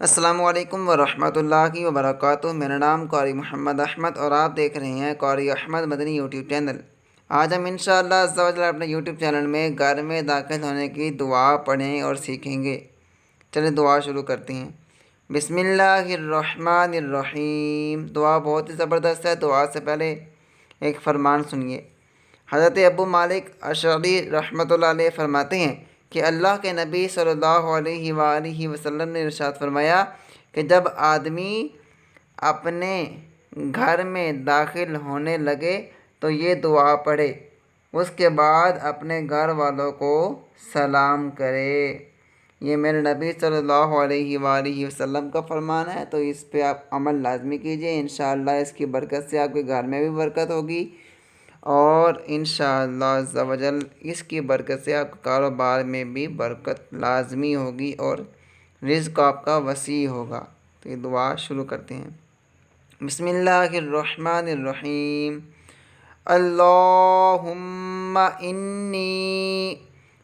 السلام علیکم ورحمۃ اللہ وبرکاتہ۔ میرا نام قاری محمد احمد اور آپ دیکھ رہے ہیں قاری احمد مدنی یوٹیوب چینل۔ آج ہم انشاءاللہ عز و جل اپنے یوٹیوب چینل میں گھر میں داخل ہونے کی دعا پڑھیں اور سیکھیں گے۔ چلیں دعا شروع کرتے ہیں۔ بسم اللہ الرحمن الرحیم۔ دعا بہت ہی زبردست ہے۔ دعا سے پہلے ایک فرمان سنیے۔ حضرت ابو مالک اشعری رحمۃ اللہ علیہ فرماتے ہیں کہ اللہ کے نبی صلی اللہ علیہ وآلہ وسلم نے ارشاد فرمایا کہ جب آدمی اپنے گھر میں داخل ہونے لگے تو یہ دعا پڑھے، اس کے بعد اپنے گھر والوں کو سلام کرے۔ یہ میرے نبی صلی اللہ علیہ وآلہ وسلم کا فرمان ہے، تو اس پہ آپ عمل لازمی کیجئے۔ انشاءاللہ اس کی برکت سے آپ کے گھر میں بھی برکت ہوگی، اور انشاءاللہ عز و جل اس کی برکت سے آپ کے کاروبار میں بھی برکت لازمی ہوگی اور رزق آپ کا وسیع ہوگا۔ تو یہ دعا شروع کرتے ہیں۔ بسم اللہ الرحمن الرحیم۔ اللہم انی،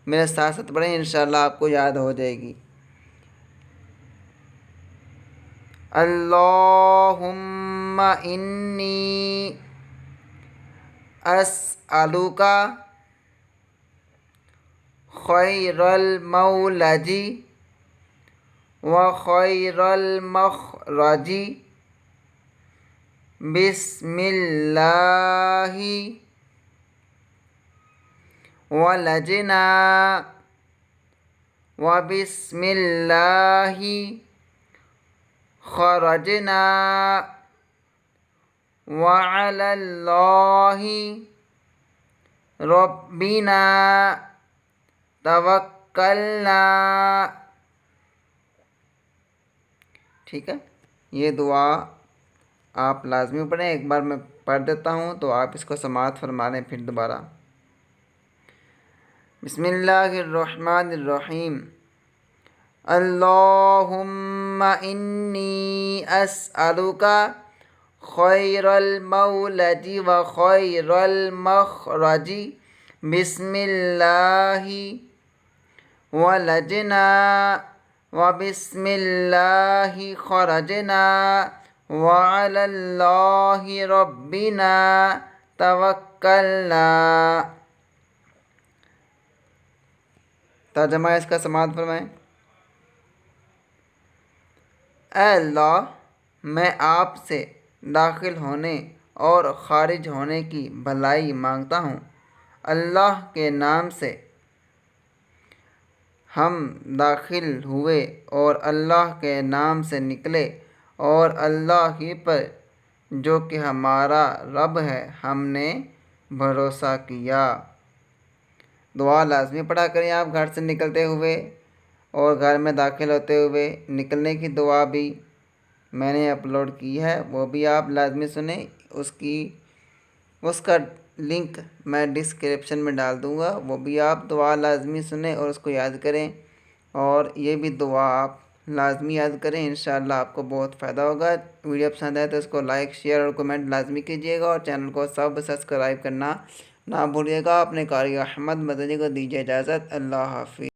میرے ساتھ ساتھ پڑھیں، انشاءاللہ آپ کو یاد ہو جائے گی۔ اللہم انی اسألک خیر المولج و خیر المخرج بسم اللہ ولجنا و بسم اللہ خرجنا وعلی اللہ ربنا توکلنا۔ ٹھیک ہے، یہ دعا آپ لازمی پڑھیں۔ ایک بار میں پڑھ دیتا ہوں تو آپ اس کو سماعت فرما لیں پھر دوبارہ۔ بسم اللہ الرحمن الرحیم۔ اللہم انی اسألک خیر المولج و خیر المخرج بسم اللہ ولجنا و بسم اللہ خرجنا وعلی اللہ ربنا توکلنا۔ ترجمہ اس کا سماعت فرمائیں۔ اے اللہ، میں آپ سے داخل ہونے اور خارج ہونے کی بھلائی مانگتا ہوں۔ اللہ کے نام سے ہم داخل ہوئے اور اللہ کے نام سے نکلے، اور اللہ ہی پر جو کہ ہمارا رب ہے ہم نے بھروسہ کیا۔ دعا لازمی پڑھا کریں آپ گھر سے نکلتے ہوئے اور گھر میں داخل ہوتے ہوئے۔ نکلنے کی دعا بھی میں نے اپلوڈ کی ہے، وہ بھی آپ لازمی سنیں۔ اس کا لنک میں ڈسکرپشن میں ڈال دوں گا، وہ بھی آپ دعا لازمی سنیں اور اس کو یاد کریں، اور یہ بھی دعا آپ لازمی یاد کریں۔ انشاءاللہ آپ کو بہت فائدہ ہوگا۔ ویڈیو پسند آئے تو اس کو لائک، شیئر اور کمنٹ لازمی کیجیے گا، اور چینل کو سبسکرائب کرنا نہ بھولیے گا۔ اپنے قاری احمد مدنی کو دیجیے اجازت۔ اللہ حافظ۔